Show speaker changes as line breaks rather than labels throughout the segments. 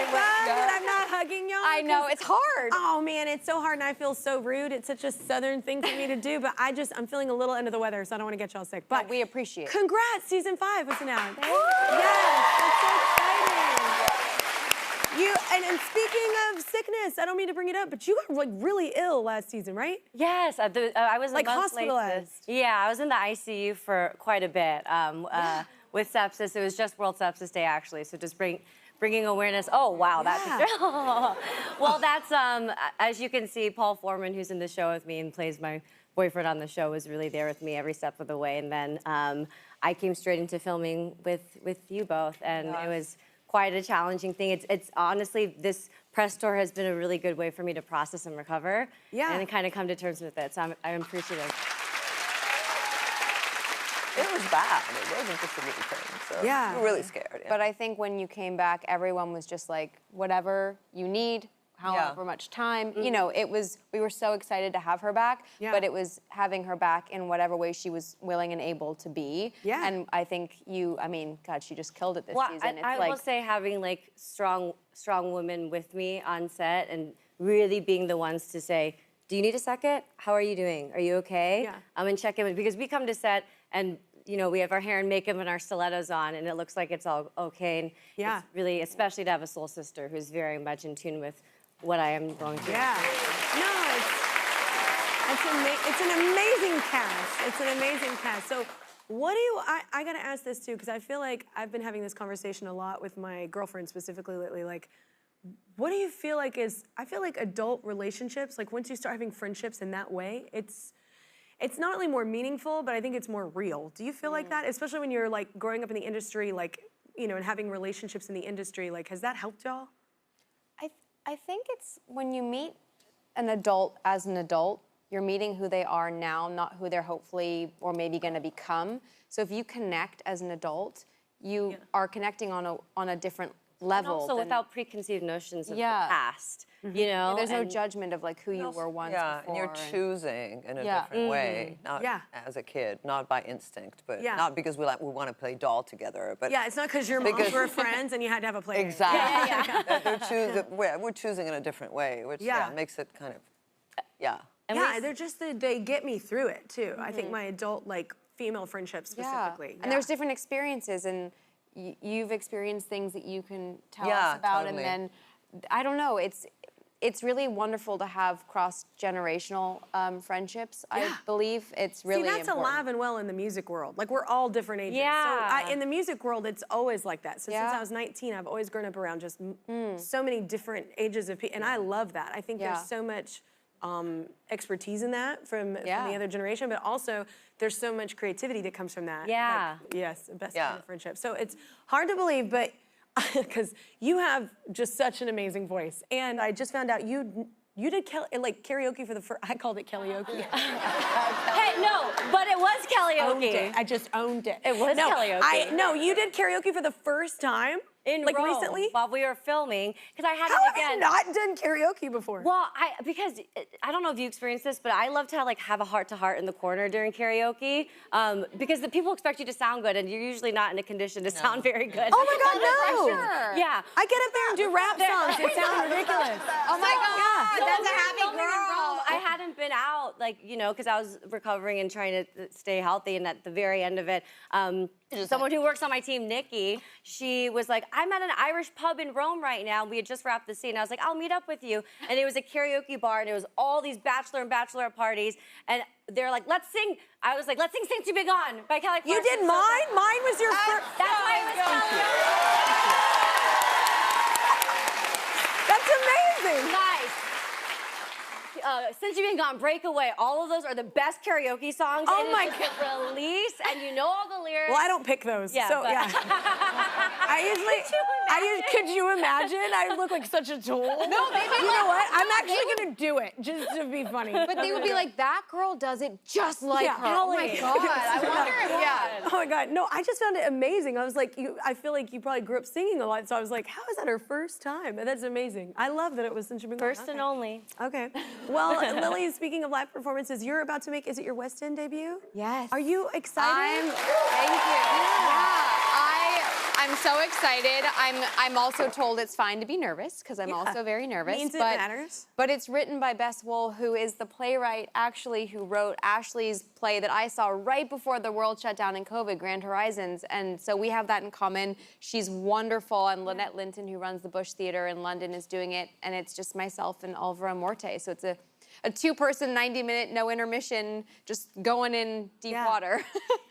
my God, that I'm not hugging y'all.
I know, it's hard.
Oh man, it's so hard and I feel so rude. It's such a Southern thing for me to do, but I'm feeling a little under the weather, so I don't want to get y'all sick. But
we appreciate it.
Congrats, season 5 was announced. Yes, that's so exciting. And speaking of sickness, I don't mean to bring it up, but you got like really ill last season, right?
Yes, I was
like hospitalized.
Yeah, I was in the ICU for quite a bit with sepsis. It was just World Sepsis Day, actually, so just bringing awareness. Oh, wow, that's well, that's as you can see, Paul Foreman, who's in the show with me and plays my boyfriend on the show, was really there with me every step of the way. And then I came straight into filming with you both, and it was quite a challenging thing. It's honestly, this press tour has been a really good way for me to process and recover, and kind of come to terms with it. So I'm appreciative.
It was bad. It wasn't just a little thing. So
yeah,
we were really scared.
But I think when you came back, everyone was just like, whatever you need, however much time. You know, we were so excited to have her back, but it was having her back in whatever way she was willing and able to be. Yeah. And I think I mean, God, she just killed it this season.
I will say having like strong women with me on set and really being the ones to say, do you need a second? How are you doing? Are you okay? Yeah. And check in, because we come to set and you know, we have our hair and makeup and our stilettos on, and it looks like it's all okay. And it's really, especially to have a soul sister who's very much in tune with what I am going through.
Yeah. No, it's an amazing cast. It's an amazing cast. So what do you, I gotta ask this too, because I feel like I've been having this conversation a lot with my girlfriend specifically lately, like, what do you feel like I feel like adult relationships, like once you start having friendships in that way, it's not really more meaningful, but I think it's more real. Do you feel like that? Especially when you're like growing up in the industry, like, you know, and having relationships in the industry, like, has that helped y'all?
I think it's when you meet an adult as an adult, you're meeting who they are now, not who they're hopefully or maybe gonna become. So if you connect as an adult, you are connecting on a different level.
And also without preconceived notions of the past, you know?
There's no judgment of like who you were once before.
And you're choosing in a different way, not as a kid, not by instinct, but not because we want to play doll together. But
it's not because your moms were friends and you had to have a play.
Exactly. We're choosing in a different way, which makes it kind of,
they're just, they get me through it too. I think my adult, like, female friendships specifically.
And there's different experiences, and you've experienced things that you can tell us about, and then, I don't know, it's really wonderful to have cross-generational friendships. I believe it's really important.
See, that's alive and well in the music world. Like, we're all different ages. Yeah. So in the music world, it's always like that. So since I was 19, I've always grown up around just so many different ages of people, and I love that. I think there's so much expertise in that from the other generation, but also there's so much creativity that comes from that.
Yeah.
Like, yes, best kind of friendship. So it's hard to believe, but because you have just such an amazing voice, and I just found out you did karaoke for the first. I called it karaoke.
Hey, no, but it was karaoke.
I just owned it.
It was karaoke.
No, you did karaoke for the first time. Like
Rome,
recently?
While we were filming, because I had
How have you not done karaoke before?
Well, because I don't know if you experienced this, but I love to like have a heart-to-heart in the corner during karaoke, because the people expect you to sound good, and you're usually not in a condition to sound very good.
Oh my God, no!
Yeah,
I get up there and do rap songs. It sounds ridiculous.
Oh my God, that's a happy girl.
I hadn't been out, like, you know, because I was recovering and trying to stay healthy, and at the very end of it, someone who works on my team, Nikki, she was like, I'm at an Irish pub in Rome right now. We had just wrapped the scene. I was like, I'll meet up with you. And it was a karaoke bar, and it was all these bachelor and bachelorette parties. And they're like, let's sing. I was like, let's sing Since You've Been Gone by Kelly Clarkson.
You did mine? Mine was your first.
That's why it was karaoke.
That's amazing.
Guys. Since You've Been Gone, Breakaway, all of those are the best karaoke songs.
Oh my
God. Release, and you know all the lyrics.
Well, I don't pick those.
Yeah,
so, could you imagine? I look like such a tool.
No, they
You know what? I'm actually gonna do it just to be funny.
But they would be like, that girl does it just like her. Oh my God. I wonder if,
Oh my God. No, I just found it amazing. I was like, I feel like you probably grew up singing a lot, so I was like, how is that her first time? And that's amazing. I love that it was Since You've Been Gone.
First and only.
Okay. Well, Lily, speaking of live performances, you're about to make, is it your West End debut?
Yes.
Are you excited?
Thank you. Yeah. I'm I'm so excited. I'm also told it's fine to be nervous because I'm also very nervous.
Means it matters.
But it's written by Bess Wool, who is the playwright actually who wrote Ashley's play that I saw right before the world shut down in COVID, Grand Horizons. And so we have that in common. She's wonderful, and Lynette Linton, who runs the Bush Theatre in London, is doing it. And it's just myself and Alvaro Morte. So it's a two-person, 90-minute, no intermission, just going in deep water.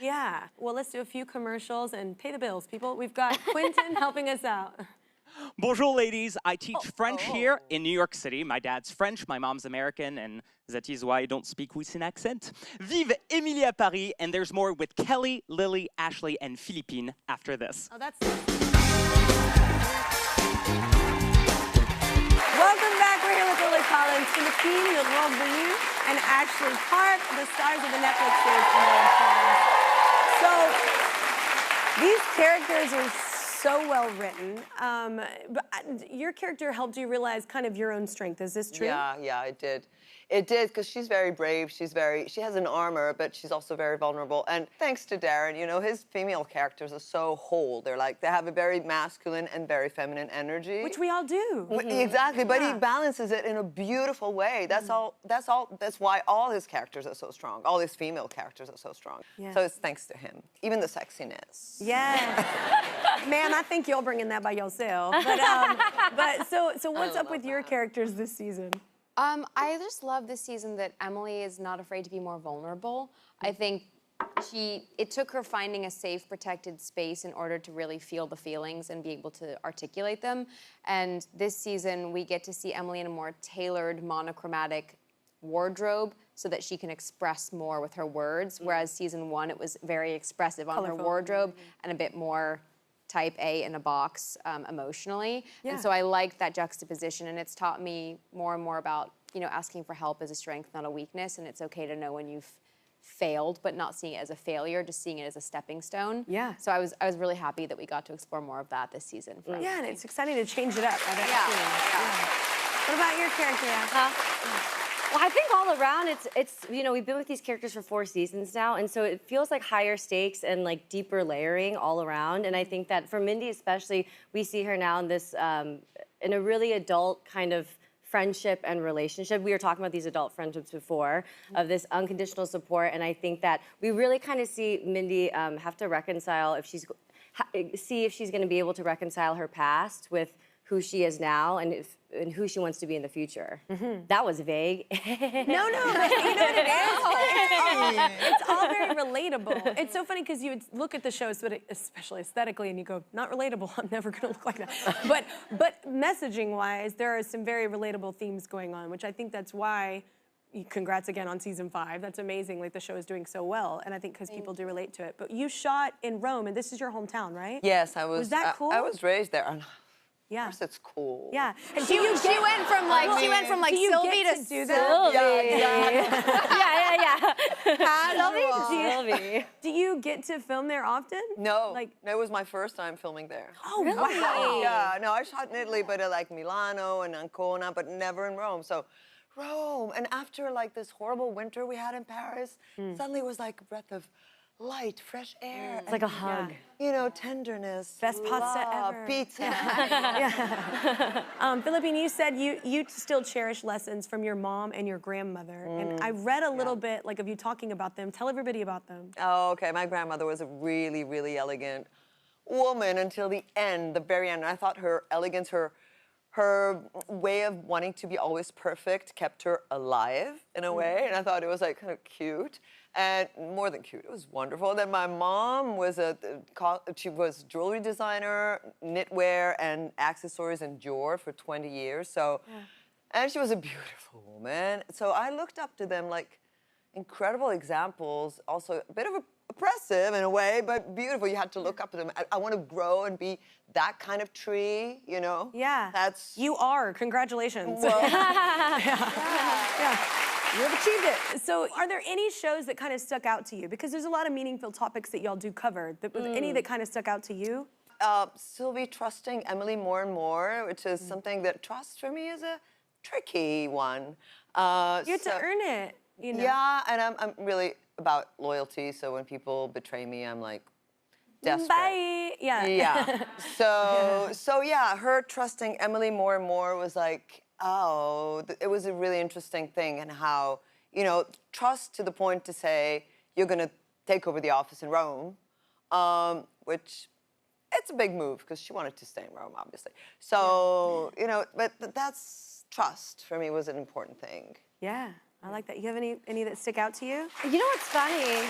Yeah. Well, let's do a few commercials and pay the bills, people. We've got Quentin helping us out.
Bonjour, ladies. I teach French here in New York City. My dad's French, my mom's American, and that is why I don't speak with an accent. Vive Émilie à Paris, and there's more with Kelly, Lily, Ashley, and Philippine after this.
Oh, that's Welcome back. We're here with Lily Collins, Philippine Leroy-Beaulieu, and Ashley Park, the stars of the Netflix series Emmy-winning. So these characters are so well written. But your character helped you realize kind of your own strength. Is this true?
Yeah, it did. It did, because she's very brave. She has an armor, but she's also very vulnerable. And thanks to Darren, you know, his female characters are so whole. They have a very masculine and very feminine energy.
Which we all do.
Exactly, but he balances it in a beautiful way. That's why all his characters are so strong. All his female characters are so strong.
Yeah.
So it's thanks to him. Even the sexiness.
Yeah. Man, I think you're bringing that by yourself. But so what's up with your characters this season?
I just love this season that Emily is not afraid to be more vulnerable. I think it took her finding a safe, protected space in order to really feel the feelings and be able to articulate them. And this season, we get to see Emily in a more tailored, monochromatic wardrobe so that she can express more with her words, whereas season 1, it was very expressive on her wardrobe and a bit more type A in a box emotionally.
Yeah.
And so I liked that juxtaposition, and it's taught me more and more about, you know, asking for help as a strength, not a weakness, and it's okay to know when you've failed, but not seeing it as a failure, just seeing it as a stepping stone.
Yeah.
So I was really happy that we got to explore more of that this season.
Yeah, and it's exciting to change it up.
Yeah.
What about your character, Ash?
Well, I think all around, it's you know, we've been with these characters for 4 seasons now, and so it feels like higher stakes and like deeper layering all around. And I think that for Mindy especially, we see her now in this, in a really adult kind of friendship and relationship. We were talking about these adult friendships before, of this unconditional support, and I think that we really kind of see Mindy have to reconcile if she's going to be able to reconcile her past with who she is now and who she wants to be in the future. That was vague.
No, but you know what it is? It's all very relatable. It's so funny because you would look at the show, especially aesthetically, and you go, not relatable, I'm never gonna look like that. But messaging-wise, there are some very relatable themes going on, which I think that's why, congrats again on season 5. That's amazing, like the show is doing so well, and I think because people do relate to it. But you shot in Rome, and this is your hometown, right?
Yes, I was.
Was that cool?
I was raised there.
Yeah.
Of course, it's cool.
Yeah. And
She went from like Sylvie to
do that?
Sylvie.
Do you get to film there often?
No, it was my first time filming there.
Oh, really? Wow.
Yeah, no, I shot in Italy, but like Milano and Ancona, but never in Rome. So Rome, and after like this horrible winter we had in Paris, suddenly it was like a breath of light, fresh air.
It's like a hug.
You know, tenderness.
Best pasta
love,
ever.
Pizza.
Philippine, you said you still cherish lessons from your mom and your grandmother. And I read a little bit like of you talking about them. Tell everybody about them.
Oh, okay. My grandmother was a really, really elegant woman until the end, the very end. And I thought her elegance, her way of wanting to be always perfect kept her alive in a way. And I thought it was like kind of cute. And more than cute, it was wonderful. Then my mom was she was jewelry designer, knitwear, and accessories in Dior for 20 years. So, and she was a beautiful woman. So I looked up to them like incredible examples. Also a bit of oppressive in a way, but beautiful. You had to look up to them. I want to grow and be that kind of tree, you know?
Yeah. You are. Congratulations.
Well,
yeah. You have achieved it. So are there any shows that kind of stuck out to you? Because there's a lot of meaningful topics that y'all do cover. Any that kind of stuck out to you?
Sylvie trusting Emily more and more, which is something that trust for me is a tricky one.
You have to earn it, you know?
Yeah, and I'm really about loyalty, so when people betray me, I'm like, desperate.
Bye. Yeah.
Yeah. So yeah, her trusting Emily more and more was like, oh, it was a really interesting thing, and how, you know, trust to the point to say you're gonna take over the office in Rome, which it's a big move because she wanted to stay in Rome, obviously. So you know, but that's trust for me was an important thing.
Yeah, I like that. You have any that stick out to you?
You know what's funny?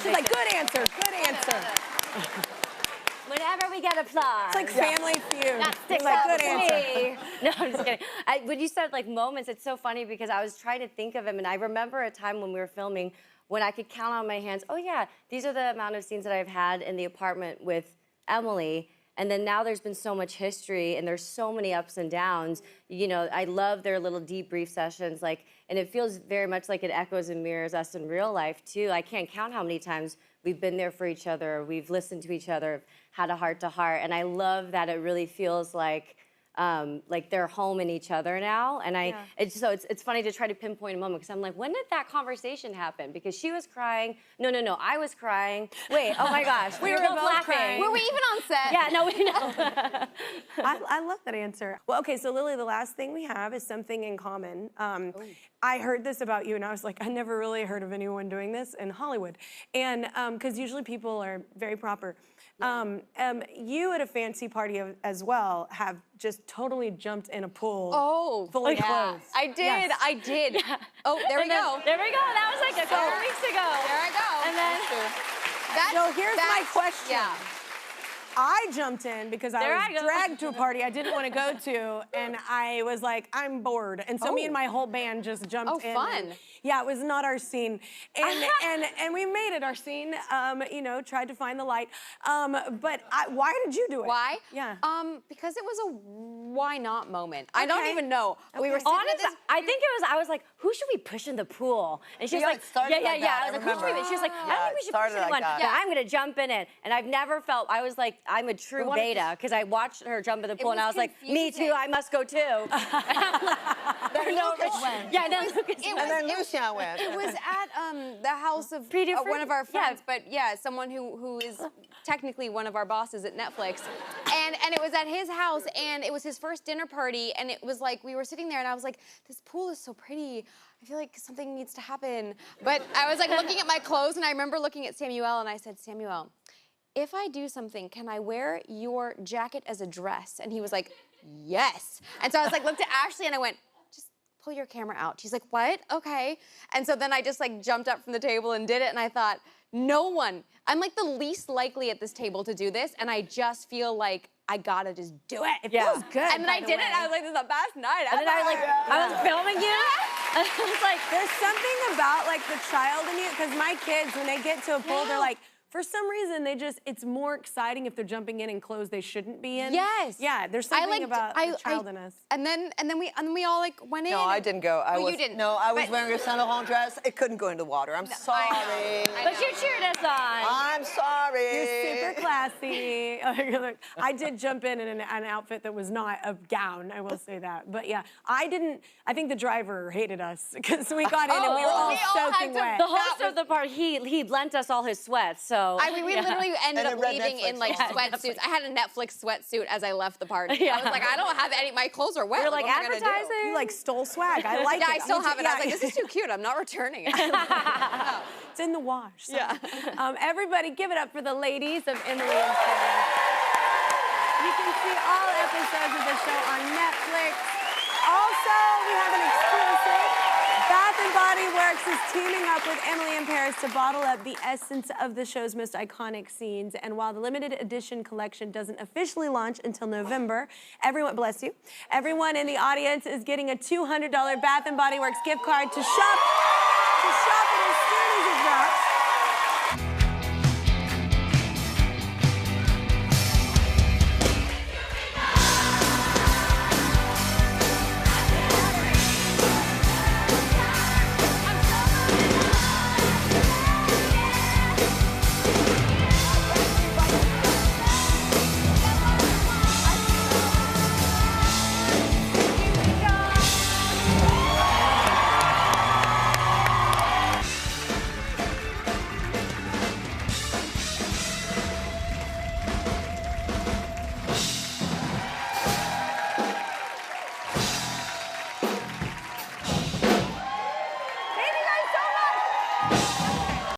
She's like, good answer, good answer.
Whenever we get applause.
It's like Family Feud.
That sticks
like,
out
good
to
answer.
me. No, I'm just kidding. When you said like moments, it's so funny because I was trying to think of them, and I remember a time when we were filming when I could count on my hands, oh yeah, these are the amount of scenes that I've had in the apartment with Emily. And then now there's been so much history and there's so many ups and downs. You know, I love their little debrief sessions, like, and it feels very much like it echoes and mirrors us in real life too. I can't count how many times we've been there for each other, we've listened to each other, had a heart to heart, and I love that it really feels like they're home in each other now. And it's funny to try to pinpoint a moment because I'm like, when did that conversation happen? Because she was crying. No, I was crying. Wait, oh my gosh, we were both laughing.
crying.
Were we even on set?
Yeah, no, we know.
I love that answer. Well, okay, so Lily, the last thing we have is something in common. I heard this about you, and I was like, I never really heard of anyone doing this in Hollywood. And because usually people are very proper. You at a fancy party as well have just totally jumped in a pool fully clothed.
I did,
Yes.
I did. Oh, there we go.
There we go. That was like a couple weeks ago.
There I go.
And then,
So here's my question.
Yeah.
I jumped in because I
There
was
I go.
dragged to a party I didn't want to go to, and I was like, I'm bored. And so me and my whole band just jumped in.
fun.
And, yeah, it was not our scene. And we made it our scene, you know, tried to find the light. But why did you do it?
Why?
Yeah.
Because it was a why not moment. I don't even know. We were sitting at
honestly,
this.
I think it was, I was like, who should we push in the pool? And she was
Yeah,
like,
it started like that,
I was
I
like, who should we?
remember.
She was like, I
Yeah,
think we
it
should push
started
in
like
one.
that.
Yeah, I'm gonna jump in it. And I've never felt, I was like, I'm a true beta, because I watched her jump in the pool and
was
I was like, me too,
confusing.
I must go too.
Then Lucas went.
Yeah, then Lucas
It
went.
And then Lucian went.
It was at the house of
Pretty dear
one of our
friend.
friends, but yeah, someone who is technically one of our bosses at Netflix. And it was at his house, and it was his first dinner party, and it was like, we were sitting there, and I was like, this pool is so pretty. I feel like something needs to happen. But I was like looking at my clothes, and I remember looking at Samuel, and I said, Samuel, if I do something, can I wear your jacket as a dress? And he was like, yes. And so I was like, looked at Ashley, and I went, just pull your camera out. She's like, what? Okay. And so then I just like jumped up from the table and did it, and I thought, no one. I'm like the least likely at this table to do this, and I just feel like I gotta just do it. It
feels good,
And then
by
I
the
did it,
way.
and I was like, this is the best night ever.
And then I was filming you. And I was like,
There's something about like the child in you, because my kids, when they get to a pool, they're like, for some reason, it's more exciting if they're jumping in clothes they shouldn't be in.
Yes.
Yeah, there's something about the child in us.
And then we all like went in.
No, I didn't go.
Well, you didn't.
No, I was
But-
wearing a Saint Laurent dress. It couldn't go into the water. I'm sorry.
I
but you cheered us on.
I'm sorry.
You're super classy. I did jump in an outfit that was not a gown, I will say that. But yeah, I think the driver hated us because we got in and we were all
we all had
soaking
to-
wet.
The host of the party, he lent us all his sweats, so.
I mean, we literally ended
And
up
it read
leaving in
Netflix
like
on.
sweatsuits. I had a Netflix sweatsuit as I left the party.
Yeah.
I was like, I don't have any. My clothes are wet.
You're like,
what am I gonna do?
advertising?
You like stole swag. I like
Yeah,
it.
I still
Me
have
too.
it. I was
Yeah.
like, this is too cute. I'm not returning it.
It's in the wash. So.
Yeah.
Everybody, give it up for the ladies of Emily and Sarah. You can see all episodes of the show on Netflix. Also, we have an exclusive. Bath and Body Works is teaming up with Emily in Paris to bottle up the essence of the show's most iconic scenes. And while the limited edition collection doesn't officially launch until November, everyone, bless you, everyone in the audience is getting a $200 Bath and Body Works gift card to shop